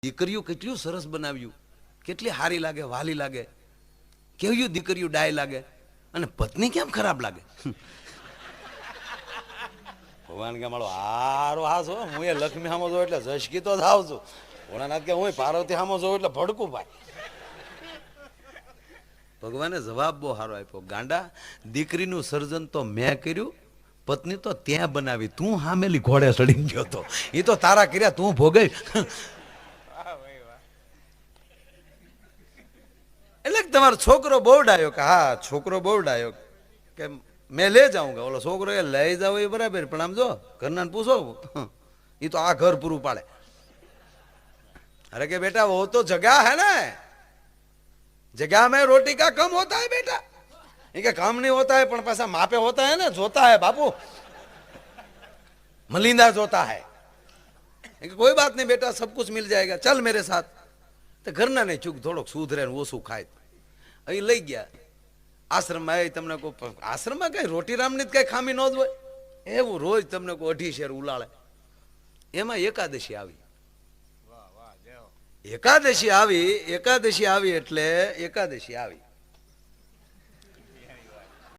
દીકરીઓ કેટલું સરસ બનાવ્યું, કેટલી સારી લાગે, વાલી લાગે, કેવી દીકરીઓ ડાય લાગે, અને પત્ની કેમ ખરાબ લાગે. ભગવાન કે મારો હારો હા છો, હું એ લક્ષ્મી સામો જોઉં એટલે ઝસકી તો થાવ છું, ભોળાનાથ કે હું પાર્વતી સામો જોઉં એટલે ભડકું ભાઈ. ભગવાને જવાબ બહુ સારો આપ્યો, ગાંડા દીકરીનું સર્જન તો મેં કર્યું, પત્ની તો ત્યાં બનાવી, તું હામેલી ઘોડે ચડીને ગયો તો, એ તો તારા કર્યા તું ભોગવી. એટલે તમારો છોકરો બહુ ડાયો કે હા છોકરો બહુ ડાયો કે મેં લે જાઉંગા, ઓલો છોકરો એ લઈ જાવ એ બરાબર, પણ આમ જો ઘરના પૂછો એ તો આ ઘર પૂરું પાડે. अरे के बेटा वो तो जगह है ना, जगह में रोटी का कम होता है बेटा, इनका काम नहीं होता है पण पैसा मापे होता है ना, जोता है बापू, मलिंदा जोता है. कोई बात नहीं बेटा सब कुछ मिल जाएगा, चल मेरे साथ. तो घरना नहीं चूक थोड़ो सुधरे वो शू खाए. अभी लई गया आश्रम में, तमने को आश्रम में कई रोटी रामनी कई खामी न हो, एवं रोज तमने को 2.5 શેર उलाड़े. एमा एकादशी आई, एकादशी आई, एकादशी आई एटले एकादशी आई